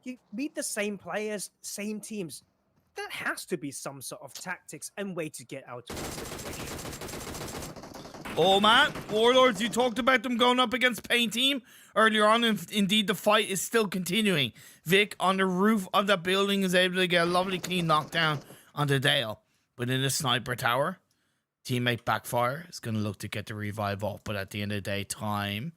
you meet the same players, same teams. That has to be some sort of tactics and way to get out of the situation. Oh man, Warlords, you talked about them going up against Pain Team earlier on, and indeed the fight is still continuing. Vic on the roof of that building is able to get a lovely clean knockdown onto Dale. But in a sniper tower, teammate Backfire is going to look to get the revive off, but at the end of the day, time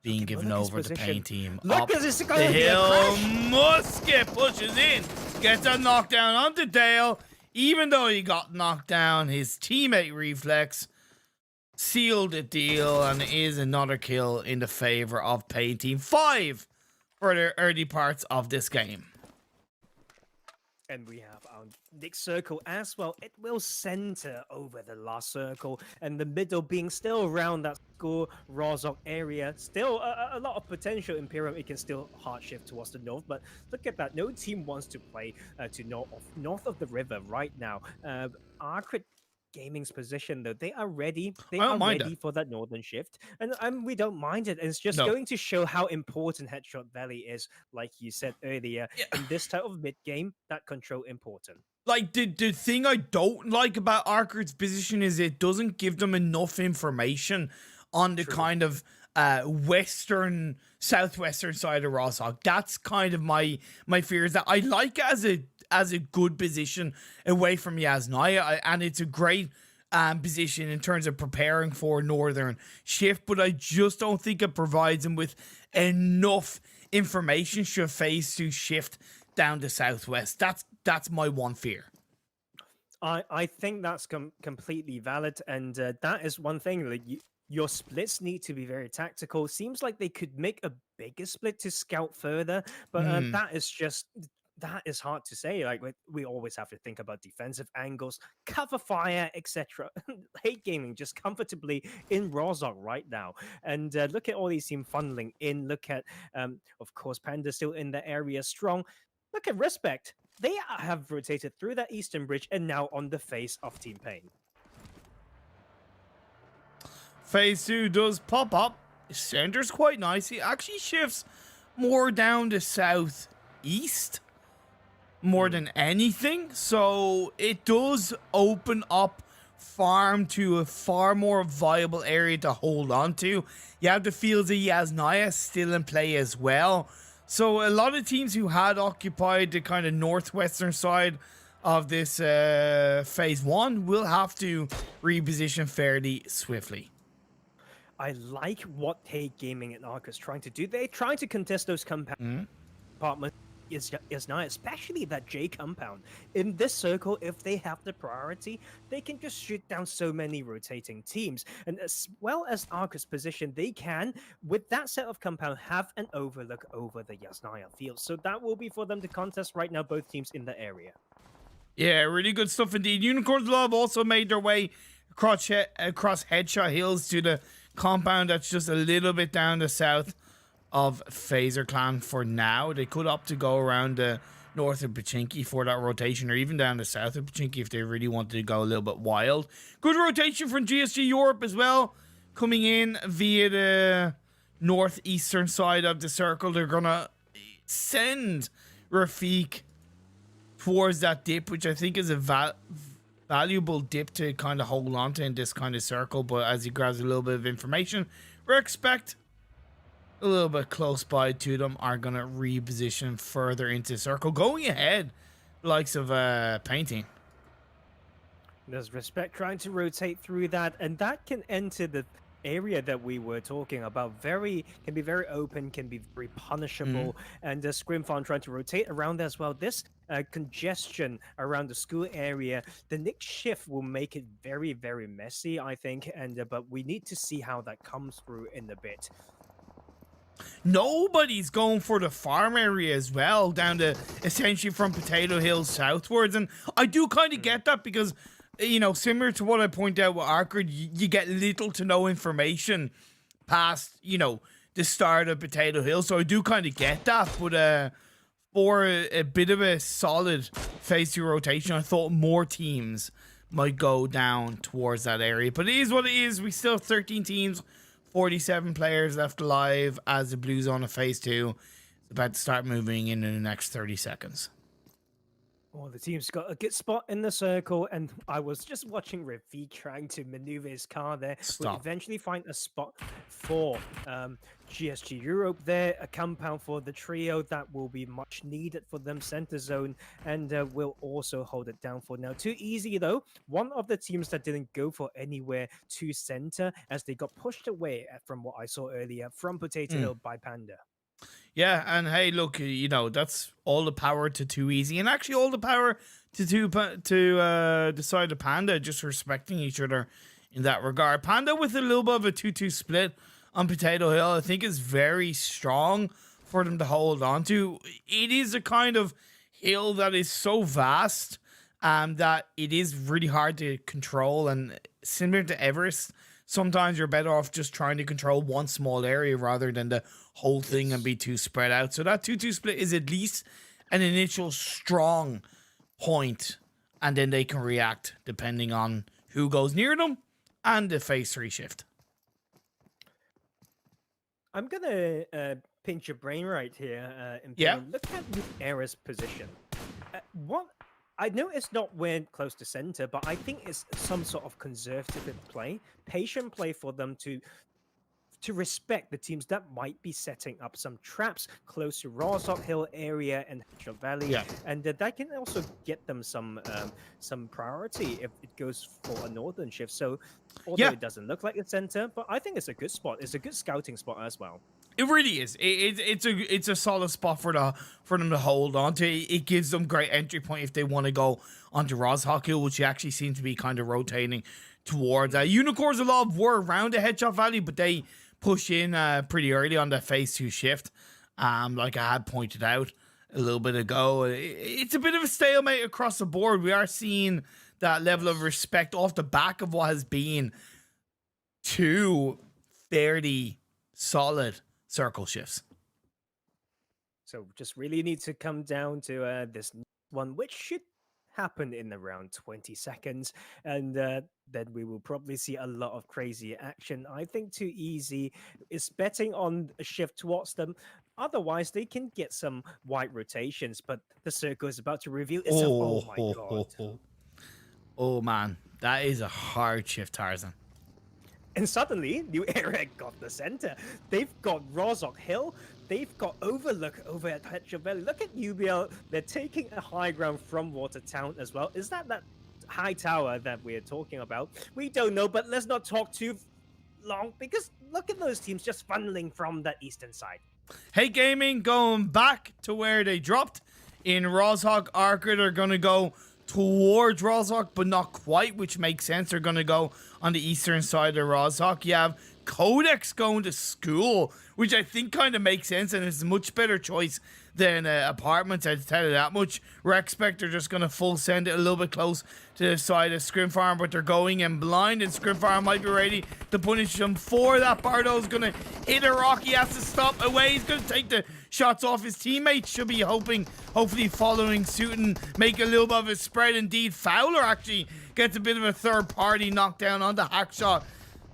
being given over to Pain Team. Look, up this is the going to be a hill, crash. Musket pushes in, gets a knockdown onto Dale. Even though he got knocked down, his teammate Reflex sealed the deal, and it is another kill in the favor of Pain Team. 5 for the early parts of this game. And we have our next circle as well. It will center over the last circle, and the middle being still around that score Rozok area. Still a lot of potential. Imperium, it can still hard shift towards the north, but look at that. No team wants to play to north of the river right now. Arcrit Gaming's position, though, they are ready. They are ready for that northern shift, and we don't mind it. It's just going to show how important Headshot Valley is, like you said earlier. In this type of mid game, that control important. Like, the thing I don't like about Arcrit's position is it doesn't give them enough information on the kind of southwestern side of Rozhog. That's kind of my fear, is that I like it as a good position away from Yasnaya, and it's a great position in terms of preparing for northern shift, but I just don't think it provides him with enough information should phase 2 shift down to southwest. That's my one fear. I think that's completely valid, and that is one thing. Like, your splits need to be very tactical. Seems like they could make a bigger split to scout further, but that is hard to say. Like, we always have to think about defensive angles, cover fire, etc. Hate Gaming just comfortably in Rozhog right now. And look at all these teams funneling in. Look at, of course, Panda still in the area strong. Look at Respect. They have rotated through that eastern bridge and now on the face of Team Pain. Phase 2 does pop up. Centers quite nicely. Actually shifts more down to southeast more than anything, so it does open up farm to a far more viable area to hold on to. You have the fields of Yasnaya still in play as well, so a lot of teams who had occupied the kind of northwestern side of this phase 1 will have to reposition fairly swiftly. I like what Hate Gaming and Arc is trying to do. They're trying to contest those compartments. Is now, especially that J compound. In this circle, if they have the priority, they can just shoot down so many rotating teams. And as well as Arcus position, they can, with that set of compound, have an overlook over the Yasnaya field. So that will be for them to contest right now, both teams in the area. Yeah, really good stuff indeed. Unicorns Love also made their way across Headshot Hills to the compound that's just a little bit down the south of Phaser Clan for now. They could opt to go around the north of Pachinki for that rotation, or even down the south of Pachinki if they really wanted to go a little bit wild. Good rotation from GSG Europe as well, coming in via the northeastern side of the circle. They're gonna send Rafik towards that dip, which I think is a valuable dip to kind of hold on to in this kind of circle, but as he grabs a little bit of information, we expect a little bit close by to them are going to reposition further into the circle. Going ahead, the likes of Painting. There's Respect trying to rotate through that, and that can enter the area that we were talking about. Can be very open, can be very punishable, and Scrimfarm trying to rotate around there as well. This congestion around the school area, the next shift will make it very, very messy, I think, and but we need to see how that comes through in a bit. Nobody's going for the farm area as well, down to essentially from Potato Hill southwards, and I do kind of get that because, you know, similar to what I point out with Arcrid, you get little to no information past, you know, the start of Potato Hill, so I do kind of get that, but for a bit of a solid phase 2 rotation, I thought more teams might go down towards that area, but it is what it is. We still have 13 teams, 47 players left alive as the Blues on a phase 2. about to start moving in the next 30 seconds. Well, the team's got a good spot in the circle, and I was just watching Ravi trying to maneuver his car there. We'll Stop. eventually find a spot for GSG Europe there, a compound for the trio that will be much needed for them, center zone, and we'll also hold it down for now. Too easy, though. One of the teams that didn't go for anywhere to center as they got pushed away from what I saw earlier from Potato Hill by Panda. Yeah, and hey, look, you know, that's all the power to Too Easy, and actually all the power to decide the Panda, just respecting each other in that regard. Panda with a little bit of a 2-2 split on Potato Hill, I think is very strong for them to hold on to. It is a kind of hill that is so vast that it is really hard to control, and similar to Everest, sometimes you're better off just trying to control one small area rather than the whole thing and be too spread out. So that 2-2 split is at least an initial strong point, and then they can react depending on who goes near them and the phase 3 shift. I'm gonna pinch your brain right here. Yeah. Look at New Era's position. What I know it's not when close to center, but I think it's some sort of conservative play, patient play for them to respect the teams that might be setting up some traps close to Rozok Hill area and Hatchel Valley, and that can also get them some priority if it goes for a northern shift. So although it doesn't look like a center, but I think it's a good spot. It's a good scouting spot as well. It really is. It's a solid spot for them to hold on to. It gives them great entry point if they want to go onto Rozok Hill, which actually seems to be kind of rotating towards. Unicorns a lot were around the Headshot Valley, but they push in pretty early on the phase 2 shift. Like I had pointed out a little bit ago, it's a bit of a stalemate across the board. We are seeing that level of respect off the back of what has been 2 fairly solid circle shifts. So just really need to come down to this one, which should happen in around 20 seconds, and then we will probably see a lot of crazy action. I think Too Easy is betting on a shift towards them. Otherwise, they can get some wide rotations, but the circle is about to reveal itself. Oh my god. Oh man, that is a hard shift, Tarzan. And suddenly, New Era got the center. They've got Rozok Hill. They've got Overlook over at Hatchel Valley. Look at UBL. They're taking a high ground from Watertown as well. Is that high tower that we're talking about? We don't know, but let's not talk too long, because look at those teams just funneling from the eastern side. Hey Gaming going back to where they dropped in Rozok. Arcade are going to go towards Rozok, but not quite, which makes sense. They're going to go on the eastern side of Rozok. You have Codex going to school, which I think kind of makes sense, and it's a much better choice than apartments, I'd tell you that much. Rexpect are just going to full send it a little bit close to the side of Scrim Farm, but they're going in blind, and Scrim Farm might be ready to punish them for that. Bardo's going to hit a rock. He has to stop away. He's going to take the shots off his teammates. Should be hopefully following suit and make a little bit of a spread. Indeed, Fowler actually gets a bit of a third party knockdown on the hack shot.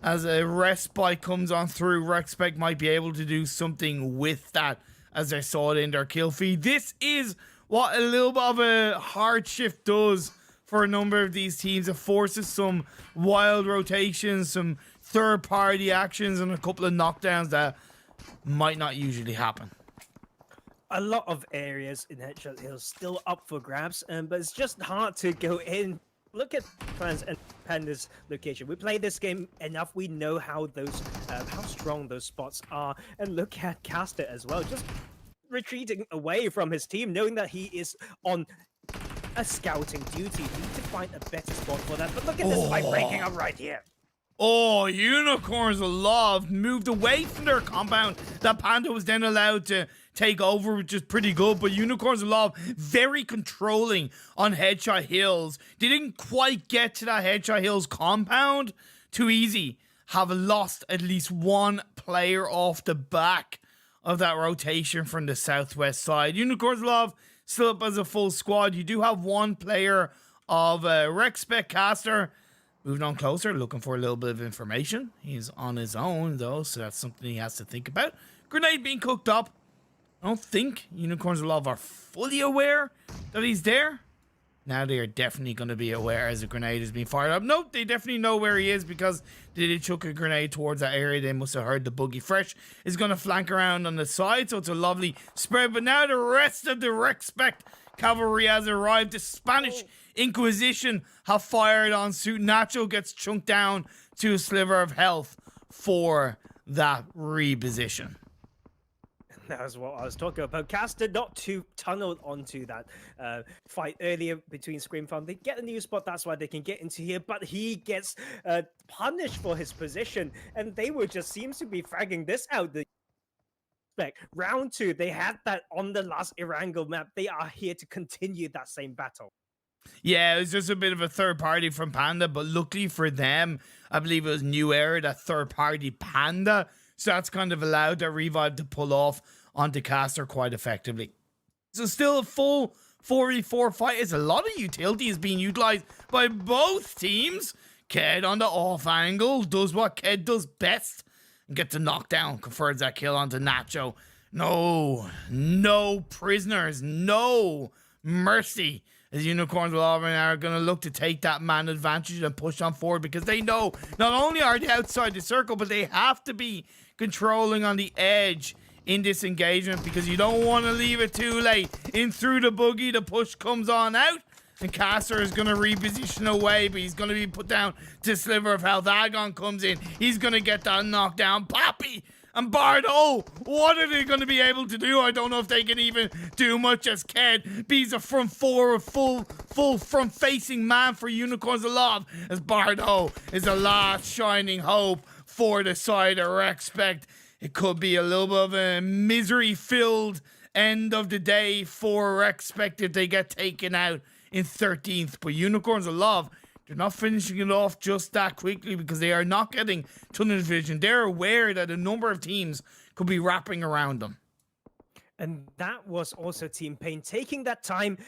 As a respite comes on through, Rexpect might be able to do something with that, as I saw it in their kill feed. This is what a little bit of a hard shift does for a number of these teams. It forces some wild rotations, some third-party actions, and a couple of knockdowns that might not usually happen. A lot of areas in Headshot Hill still up for grabs, but it's just hard to go in. Look at Plans and Panda's location. We play this game enough. We know how strong those spots are. And look at Caster as well, just retreating away from his team, knowing that he is on a scouting duty. We need to find a better spot for that. But look at this fight breaking up right here. Oh, Unicorns of Love moved away from their compound that Panda was then allowed to take over, which is pretty good. But Unicorns of Love very controlling on Headshot Hills. They didn't quite get to that Headshot Hills compound. Too Easy have lost at least one player off the back of that rotation from the southwest side. Unicorns of Love still up as a full squad. You do have one player of Rexpect Caster. Moving on closer, looking for a little bit of information. He's on his own, though, so that's something he has to think about. Grenade being cooked up I don't think Unicorns of Love are fully aware that he's there. Now they are definitely going to be aware as a grenade is being fired up. No, they definitely know where he is because they did chuck a grenade towards that area. They must have heard the buggy. Fresh is going to flank around on the side, so it's a lovely spread. But now the rest of the Respect cavalry has arrived. The Spanish Inquisition have fired on suit. Nacho gets chunked down to a sliver of health for that reposition. That was what I was talking about. Caster not too tunneled onto that fight earlier between Scream Farm. They get a new spot, that's why they can get into here, but he gets punished for his position, and they were just seems to be fragging this out. The round 2, they had that on the last Erangel map. They are here to continue that same battle. Yeah, it was just a bit of a third party from Panda, but luckily for them, I believe it was New Era, that third party Panda. So that's kind of allowed that revive to pull off onto Caster quite effectively. So still a full 4v4 fight. It's a lot of utility is being utilized by both teams. Ked on the off angle does what Ked does best and gets a knockdown, confers that kill onto Nacho. No prisoners, no mercy. As Unicorns of Love are going to look to take that man advantage and push on forward because they know not only are they outside the circle, but they have to be controlling on the edge in this engagement because you don't want to leave it too late. In through the boogie, the push comes on out, and Caster is going to reposition away, but he's going to be put down to a sliver of health. Agon comes in. He's going to get that knockdown. Poppy and Bardo, what are they going to be able to do? I don't know if they can even do much as Ked beats a front four, a full front-facing man for Unicorns of Love, as Bardo is the last shining hope for the side of Respect. It could be a little bit of a misery-filled end of the day for Respect if they get taken out in 13th. But Unicorns of Love, they're not finishing it off just that quickly because they are not getting tunnel vision. They're aware that a number of teams could be wrapping around them. And that was also Team Pain taking that time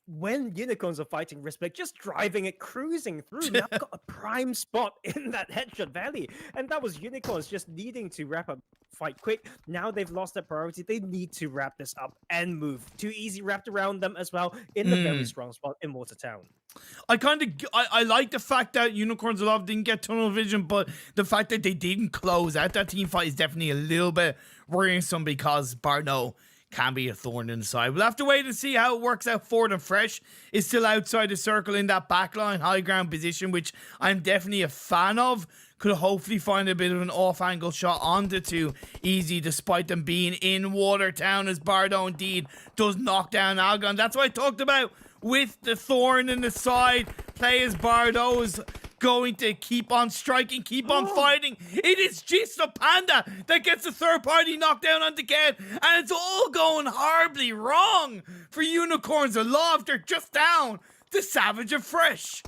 when Unicorns are fighting Respect, just driving it, cruising through. Now got a prime spot in that headshot valley. And that was Unicorns just needing to wrap up fight quick. Now they've lost their priority. They need to wrap this up and move. Too easy wrapped around them as well in the very strong spot in Watertown. I like the fact that Unicorns of Love didn't get tunnel vision, but the fact that they didn't close out that team fight is definitely a little bit worrisome because Barno can be a thorn in the side. We'll have to wait and see how it works out for them. Fresh is still outside the circle in that backline high ground position, which I'm definitely a fan of. Could hopefully find a bit of an off-angle shot onto Too Easy despite them being in Watertown, as Bardo indeed does knock down Algon. That's what I talked about with the thorn in the side. Play as Bardo is going to keep on striking, keep on fighting. It is just a Panda that gets the third party knockdown on the Ked, and it's all going horribly wrong for Unicorns of Love. They're just down to Savage and Fresh.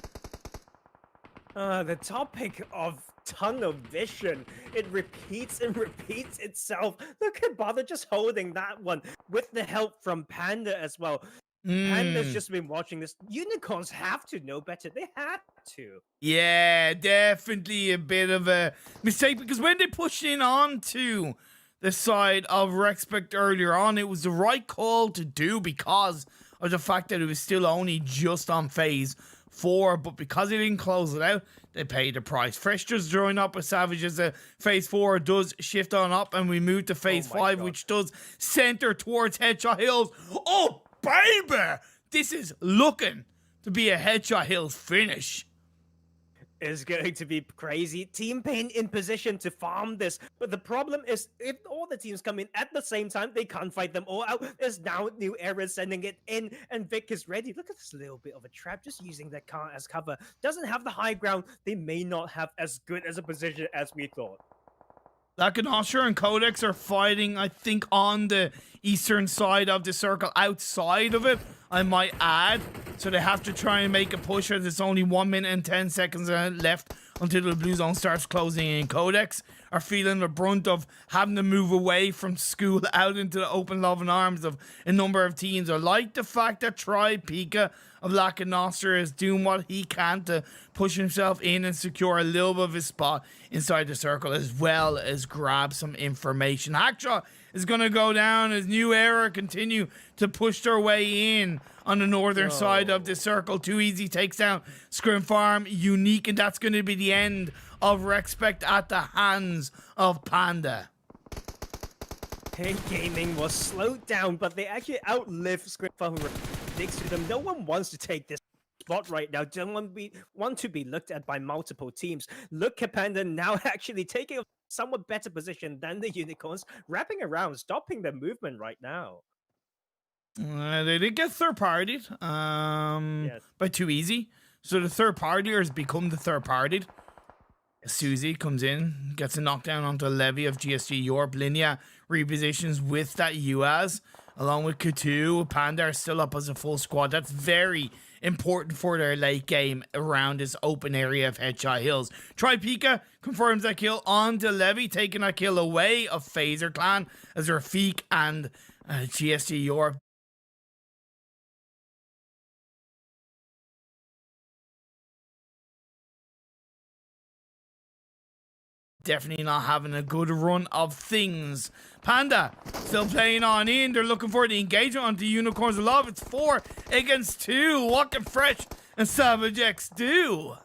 The topic of tunnel vision, it repeats and repeats itself. Look at Bother just holding that one with the help from Panda as well. Panda's just been watching this. Unicorns have to know better. They had to. Yeah, definitely a bit of a mistake because when they pushed in onto the side of Respect earlier on, it was the right call to do because of the fact that it was still only just on phase 4, but because they didn't close it out, they paid the price. Fresh just joined up with Savage as phase 4 does shift on up, and we move to phase 5, which does center towards Headshot Hills. Oh, baby! This is looking to be a Headshot Hills finish. Is going to be crazy. Team Pain in position to farm this, but the problem is if all the teams come in at the same time, they can't fight them all out. There's now New Era sending it in, and Vic is ready. Look at this little bit of a trap, just using their car as cover. Doesn't have the high ground. They may not have as good as a position as we thought. Lacanosher and Codex are fighting, I think, on the eastern side of the circle, outside of it, I might add. So they have to try and make a push as it's only 1 minute and 10 seconds left until the blue zone starts closing in. Codex are feeling the brunt of having to move away from school out into the open loving arms of a number of teams. I like the fact that Pika of Lacanosser is doing what he can to push himself in and secure a little bit of his spot inside the circle, as well as grab some information. Hackshot is going to go down as New Era continue to push their way in on the northern side of the circle. Too Easy takes down Scrim Farm, Unique, and that's going to be the end of Respect at the hands of Panda. Pink Gaming was slowed down, but they actually outlived Scrim Farm next to them. No one wants to take this spot right now. Don't want to be looked at by multiple teams. Look at Panda now actually taking a somewhat better position than the Unicorns, wrapping around, stopping their movement right now. They did get third-partied by Too Easy. So the third-partier has become the third-partied. Susie comes in, gets a knockdown onto a levy of GSG Europe. Linia repositions with that UAS, along with Kutu. Panda are still up as a full squad. That's very important for their late game around this open area of Headshot Hills. Pika confirms that kill onto Levy, taking that kill away of Phaser Clan as Rafik and GSG Europe definitely not having a good run of things. Panda still playing on in. They're looking for the engagement onto Unicorns of Love. It's 4 against 2. What can Fresh and Savage X do?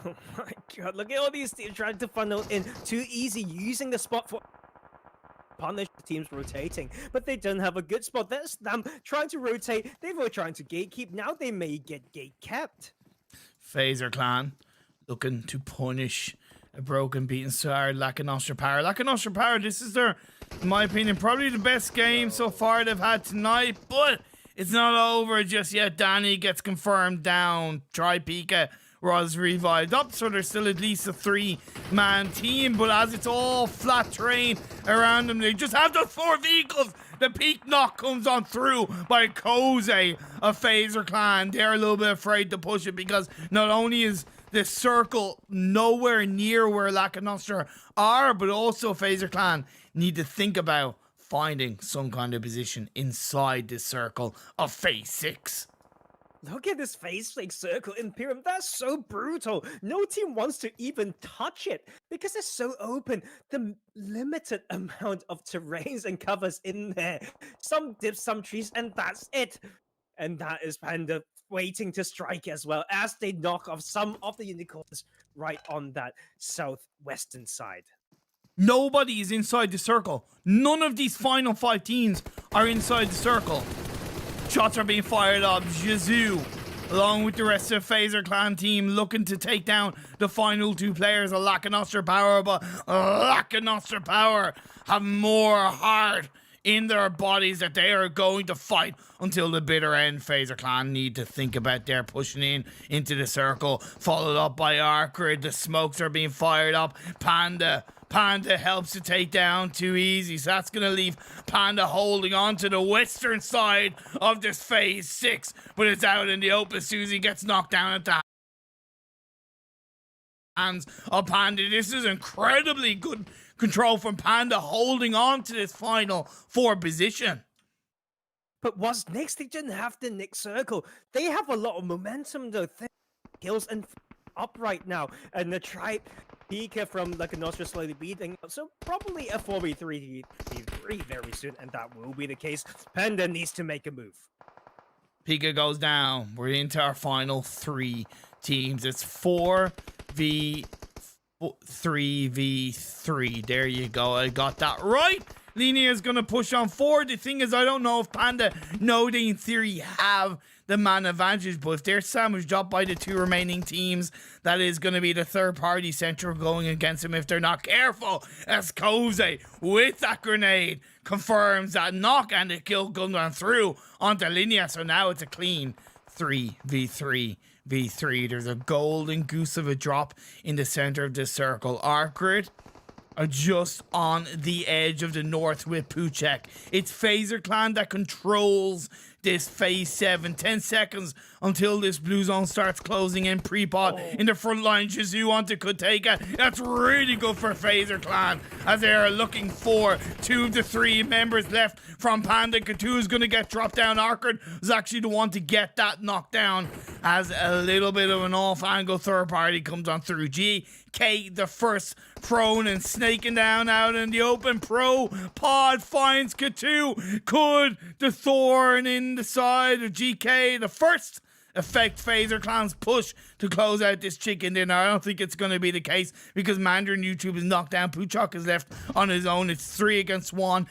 Oh my god, look at all these teams trying to funnel in. Too Easy using the spot for punish the teams rotating, but they don't have a good spot. That's them trying to rotate. They were trying to gatekeep. Now they may get gate kept. Phaser Clan looking to punish a broken, beaten star, Lacanostra Power. Lacanostra Power, this is their, in my opinion, probably the best game so far they've had tonight, but it's not over just yet. Danny gets confirmed down. Pika was revived up, so there's still at least a 3-man team, but as it's all flat terrain around them, they just have those 4 vehicles. The peak knock comes on through by Koze of Phaser Clan. They're a little bit afraid to push it because not only is this circle nowhere near where Lacanostra are, but also Phaser Clan need to think about finding some kind of position inside this circle of phase 6. Look at this phase 6 circle Imperium. That's so brutal. No team wants to even touch it because it's so open. The limited amount of terrains and covers in there. Some dips, some trees, and that's it. And that is Panda waiting to strike as well as they knock off some of the Unicorns right on that southwestern side. Nobody is inside the circle. None of these final 5 teams are inside the circle. Shots are being fired up. Jizu, along with the rest of the Phaser Clan team, looking to take down the final 2 players of Lacanostra Power, but Lacanostra Power have more heart in their bodies that they are going to fight until the bitter end. Phaser Clan need to think about their pushing in into the circle, followed up by Arcrid. The smokes are being fired up. Panda helps to take down Too Easy, so that's going to leave Panda holding on to the western side of this phase 6, but it's out in the open. Susie gets knocked down at the hands of Panda. This is incredibly good control from Panda, holding on to this final 4 position. But what's next? They didn't have the Nick circle. They have a lot of momentum though. Kills and up right now, and the Pika from Lacanostra slowly beating, so probably a 4v3 very soon, and that will be the case. Panda needs to make a move. Pika goes down. We're into our final 3 teams. It's 3v3. There you go. I got that right. Linia is going to push on forward. The thing is, I don't know if Panda know they in theory have the man advantage, but if they're sandwiched up by the 2 remaining teams, that is going to be the third-party central going against them if they're not careful. As Koze, with that grenade, confirms that knock and the kill gun through onto Linia. So now it's a clean 3v3. There's a golden goose of a drop in the center of this circle. Arcrid are just on the edge of the north with Puchek. It's Phaser Clan that controls this phase 7. 10 seconds until this blue zone starts closing in. Pre-pot in the front line. Jizu onto Kuteka. That's really good for Phaser Clan as they are looking for 2 of the 3 members left from Panda. Katu is going to get dropped down. Arkard was actually the one to get that knocked down as a little bit of an off-angle third party comes on through. GK the first prone and snaking down out in the open. Pro pod finds Katu. Could the thorn in the side of GK the first affect Phaser Clan's push to close out this chicken dinner? I don't think it's going to be the case because Mandarin YouTube is knocked down. Puchok is left on his own. It's 3 against 1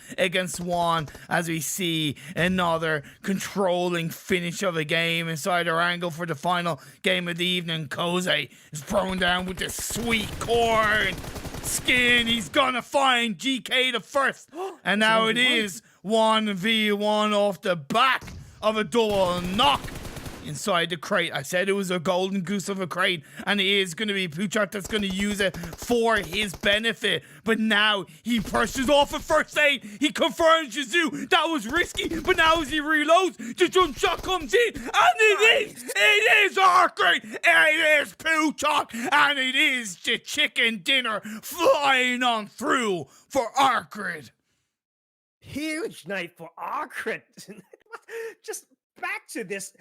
as we see another controlling finish of a game inside our angle for the final game of the evening. Koze is thrown down with this sweet corn skin. He's gonna find GK the first, and now it is 1v1 off the back of a double knock inside the crate. I said it was a golden goose of a crate, and it is going to be Puchart that's going to use it for his benefit. But now he pushes off a first aid. He confirms Jizu. That was risky, but now as he reloads, the jump shot comes in, and it is our crate. It is Puchart, and it is the chicken dinner flying on through for Arkard. Huge night for Arkard. Just back to this